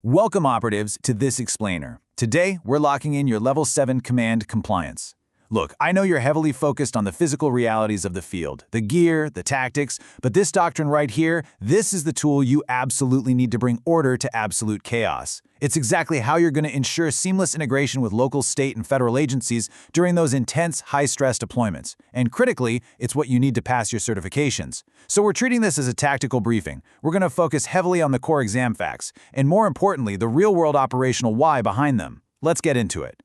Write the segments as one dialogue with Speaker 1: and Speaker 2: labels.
Speaker 1: Welcome, operatives, to this explainer. Today, we're locking in your Level 7 command compliance. Look, I know you're heavily focused on the physical realities of the field, the gear, the tactics, but this doctrine right here, this is the tool you absolutely need to bring order to absolute chaos. It's exactly how you're going to ensure seamless integration with local, state, and federal agencies during those intense, high-stress deployments. And critically, it's what you need to pass your certifications. So we're treating this as a tactical briefing. We're going to focus heavily on the core exam facts, and more importantly, the real-world operational why behind them. Let's get into it.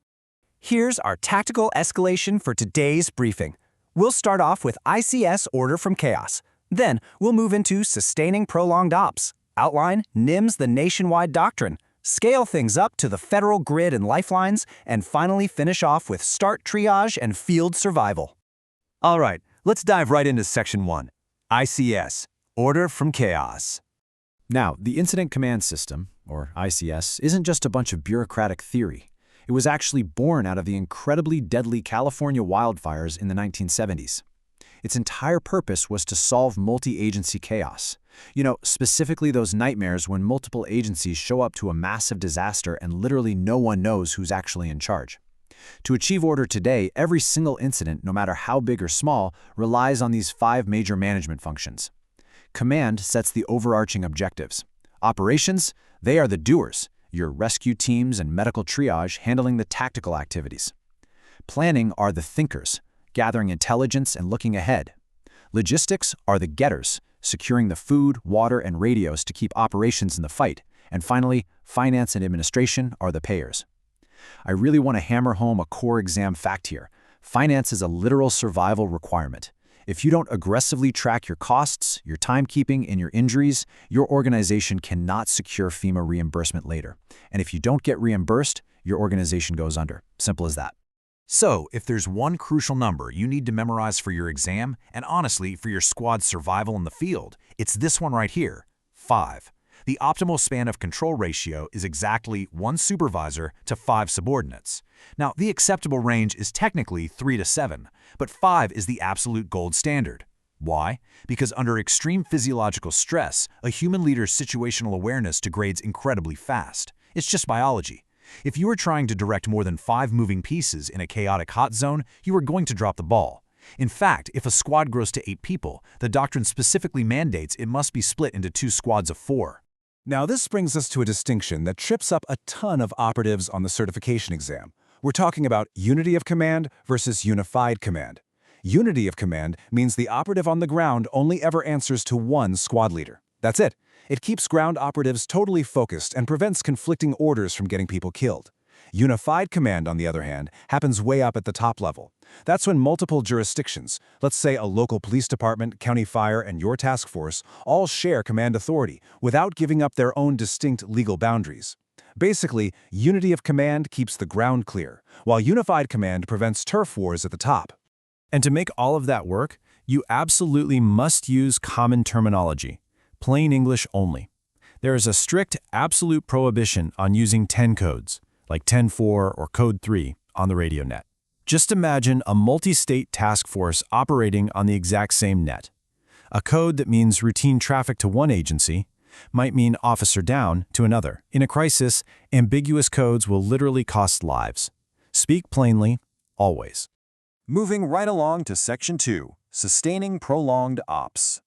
Speaker 2: Here's our tactical escalation for today's briefing. We'll start off with ICS order from chaos. Then we'll move into sustaining prolonged ops, outline NIMS the nationwide doctrine, scale things up to the federal grid and lifelines, and finally finish off with start triage and field survival.
Speaker 3: All right, let's dive right into Section 1, ICS, Order from Chaos. Now, the Incident Command System, or ICS, isn't just a bunch of bureaucratic theory. It was actually born out of the incredibly deadly California wildfires in the 1970s. Its entire purpose was to solve multi-agency chaos. Specifically those nightmares when multiple agencies show up to a massive disaster and literally no one knows who's actually in charge. To achieve order today, every single incident, no matter how big or small, relies on these 5 major management functions. Command sets the overarching objectives. Operations, they are the doers. Your rescue teams and medical triage handling the tactical activities. Planning are the thinkers, gathering intelligence and looking ahead. Logistics are the getters, securing the food, water, and radios to keep operations in the fight. And finally, finance and administration are the payers. I really want to hammer home a core exam fact here. Finance is a literal survival requirement. If you don't aggressively track your costs, your timekeeping, and your injuries, your organization cannot secure FEMA reimbursement later. And if you don't get reimbursed, your organization goes under. Simple as that.
Speaker 4: So, if there's one crucial number you need to memorize for your exam, and honestly for your squad's survival in the field, it's this one right here, 5. The optimal span of control ratio is exactly 1 supervisor to 5 subordinates. Now, the acceptable range is technically 3 to 7, but 5 is the absolute gold standard. Why? Because under extreme physiological stress, a human leader's situational awareness degrades incredibly fast. It's just biology. If you are trying to direct more than 5 moving pieces in a chaotic hot zone, you are going to drop the ball. In fact, if a squad grows to 8 people, the doctrine specifically mandates it must be split into 2 squads of 4.
Speaker 5: Now, this brings us to a distinction that trips up a ton of operatives on the certification exam. We're talking about unity of command versus unified command. Unity of command means the operative on the ground only ever answers to one squad leader. That's it. It keeps ground operatives totally focused and prevents conflicting orders from getting people killed. Unified command, on the other hand, happens way up at the top level. That's when multiple jurisdictions, let's say a local police department, county fire, and your task force, all share command authority without giving up their own distinct legal boundaries. Basically, unity of command keeps the ground clear, while unified command prevents turf wars at the top.
Speaker 3: And to make all of that work, you absolutely must use common terminology, plain English only. There is a strict, absolute prohibition on using 10 codes, like 10-4 or Code 3, on the radio net. Just imagine a multi-state task force operating on the exact same net. A code that means routine traffic to one agency might mean officer down to another. In a crisis, ambiguous codes will literally cost lives. Speak plainly, always.
Speaker 6: Moving right along to Section 2, Sustaining Prolonged Ops.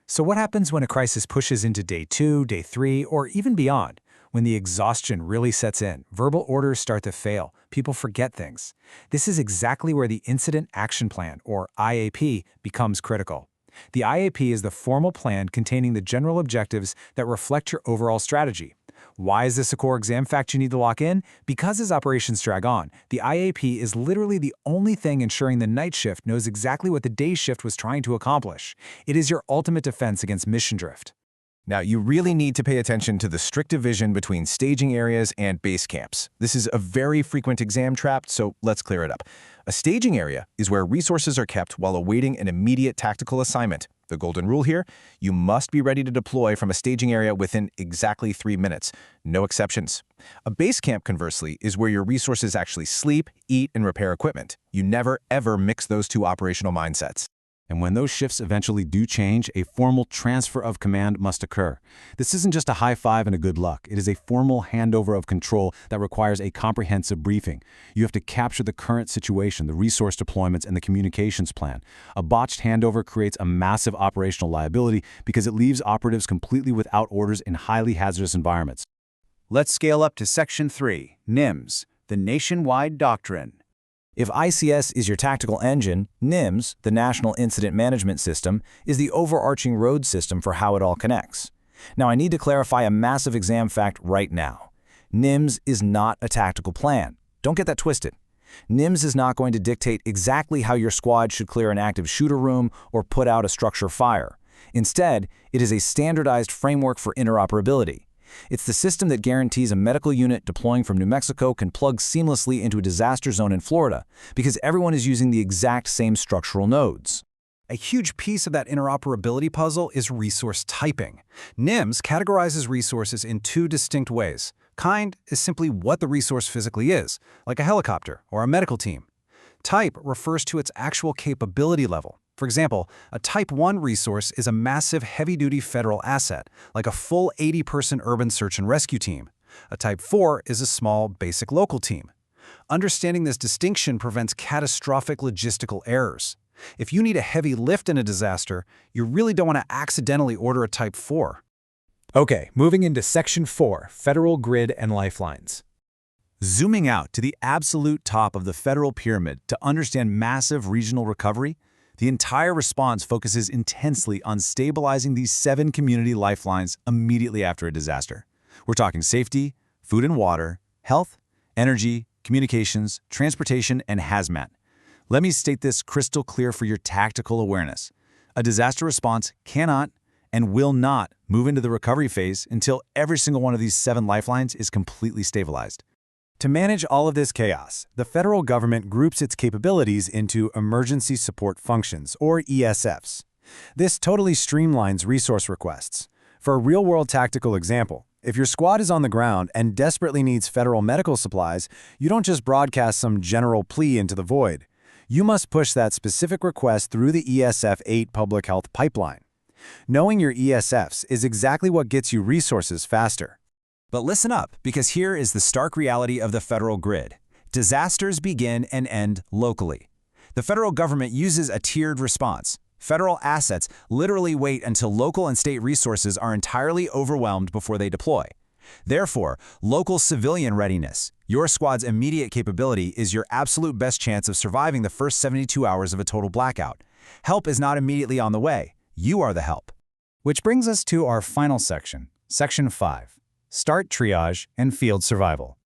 Speaker 2: So what happens when a crisis pushes into day 2, day 3, or even beyond? When the exhaustion really sets in, verbal orders start to fail, people forget things. This is exactly where the Incident Action Plan, or IAP, becomes critical. The IAP is the formal plan containing the general objectives that reflect your overall strategy. Why is this a core exam fact you need to lock in? Because as operations drag on, the IAP is literally the only thing ensuring the night shift knows exactly what the day shift was trying to accomplish. It is your ultimate defense against mission drift.
Speaker 5: Now, you really need to pay attention to the strict division between staging areas and base camps. This is a very frequent exam trap, so let's clear it up. A staging area is where resources are kept while awaiting an immediate tactical assignment. The golden rule here, you must be ready to deploy from a staging area within exactly 3 minutes. No exceptions. A base camp, conversely, is where your resources actually sleep, eat, and repair equipment. You never, ever mix those two operational mindsets.
Speaker 3: And when those shifts eventually do change, a formal transfer of command must occur. This isn't just a high five and a good luck. It is a formal handover of control that requires a comprehensive briefing. You have to capture the current situation, the resource deployments, and the communications plan. A botched handover creates a massive operational liability because it leaves operatives completely without orders in highly hazardous environments.
Speaker 1: Let's scale up to Section 3, NIMS, the Nationwide Doctrine.
Speaker 2: If ICS is your tactical engine, NIMS, the National Incident Management System, is the overarching road system for how it all connects. Now, I need to clarify a massive exam fact right now. NIMS is not a tactical plan. Don't get that twisted. NIMS is not going to dictate exactly how your squad should clear an active shooter room or put out a structure fire. Instead, it is a standardized framework for interoperability. It's the system that guarantees a medical unit deploying from New Mexico can plug seamlessly into a disaster zone in Florida because everyone is using the exact same structural nodes.
Speaker 5: A huge piece of that interoperability puzzle is resource typing. NIMS categorizes resources in two distinct ways. Kind is simply what the resource physically is, like a helicopter or a medical team. Type refers to its actual capability level. For example, a Type 1 resource is a massive heavy-duty federal asset, like a full 80-person urban search and rescue team. A Type 4 is a small, basic local team. Understanding this distinction prevents catastrophic logistical errors. If you need a heavy lift in a disaster, you really don't want to accidentally order a Type 4.
Speaker 2: Okay, moving into Section 4, Federal Grid and Lifelines.
Speaker 1: Zooming out to the absolute top of the federal pyramid to understand massive regional recovery, the entire response focuses intensely on stabilizing these 7 community lifelines immediately after a disaster. We're talking safety, food and water, health, energy, communications, transportation, and hazmat. Let me state this crystal clear for your tactical awareness. A disaster response cannot and will not move into the recovery phase until every single one of these 7 lifelines is completely stabilized.
Speaker 3: To manage all of this chaos, the federal government groups its capabilities into Emergency Support Functions, or ESFs. This totally streamlines resource requests. For a real-world tactical example, if your squad is on the ground and desperately needs federal medical supplies, you don't just broadcast some general plea into the void. You must push that specific request through the ESF-8 public health pipeline. Knowing your ESFs is exactly what gets you resources faster.
Speaker 1: But listen up, because here is the stark reality of the federal grid. Disasters begin and end locally. The federal government uses a tiered response. Federal assets literally wait until local and state resources are entirely overwhelmed before they deploy. Therefore, local civilian readiness, your squad's immediate capability, is your absolute best chance of surviving the first 72 hours of a total blackout. Help is not immediately on the way. You are the help.
Speaker 2: Which brings us to our final section, Section 5. Start triage and field survival.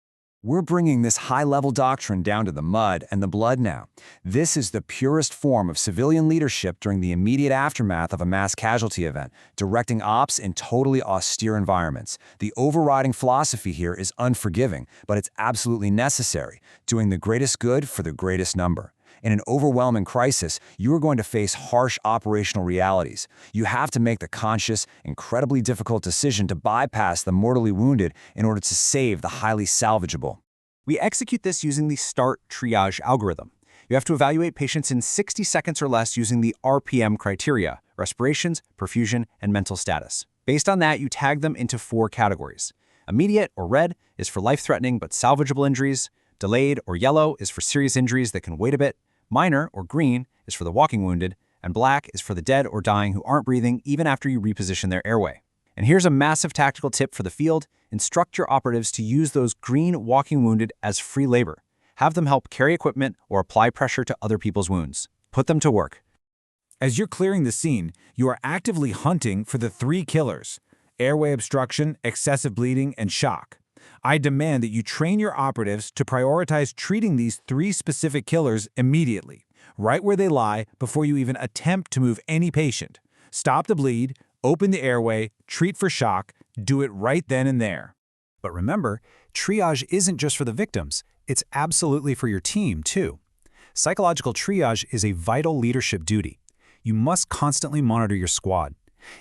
Speaker 6: We're bringing this high-level doctrine down to the mud and the blood now. This is the purest form of civilian leadership during the immediate aftermath of a mass casualty event, directing ops in totally austere environments. The overriding philosophy here is unforgiving, but it's absolutely necessary, doing the greatest good for the greatest number. In an overwhelming crisis, you are going to face harsh operational realities. You have to make the conscious, incredibly difficult decision to bypass the mortally wounded in order to save the highly salvageable.
Speaker 7: We execute this using the START triage algorithm. You have to evaluate patients in 60 seconds or less using the RPM criteria: respirations, perfusion, and mental status. Based on that, you tag them into 4 categories. Immediate, or red, is for life-threatening but salvageable injuries. Delayed, or yellow, is for serious injuries that can wait a bit. Minor, or green, is for the walking wounded, and black is for the dead or dying who aren't breathing even after you reposition their airway. And here's a massive tactical tip for the field: instruct your operatives to use those green walking wounded as free labor. Have them help carry equipment or apply pressure to other people's wounds. Put them to work.
Speaker 1: As you're clearing the scene, you are actively hunting for the 3 killers: airway obstruction, excessive bleeding, and shock. I demand that you train your operatives to prioritize treating these 3 specific killers immediately, right where they lie, before you even attempt to move any patient. Stop the bleed, open the airway, treat for shock, do it right then and there.
Speaker 2: But remember, triage isn't just for the victims, it's absolutely for your team, too. Psychological triage is a vital leadership duty. You must constantly monitor your squad.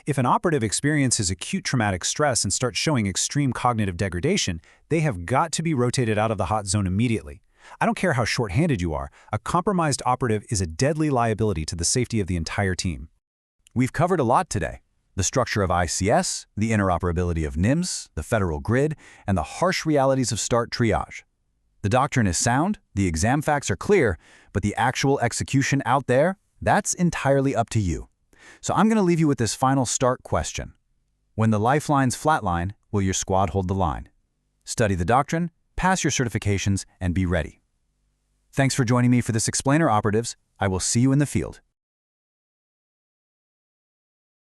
Speaker 2: If an operative experiences acute traumatic stress and starts showing extreme cognitive degradation, they have got to be rotated out of the hot zone immediately. I don't care how short-handed you are, a compromised operative is a deadly liability to the safety of the entire team.
Speaker 1: We've covered a lot today. The structure of ICS, the interoperability of NIMS, the federal grid, and the harsh realities of START triage. The doctrine is sound, the exam facts are clear, but the actual execution out there, that's entirely up to you. So I'm going to leave you with this final START question. When the lifelines flatline, will your squad hold the line? Study the doctrine, pass your certifications, and be ready. Thanks for joining me for this Explainer Operatives. I will see you in the field.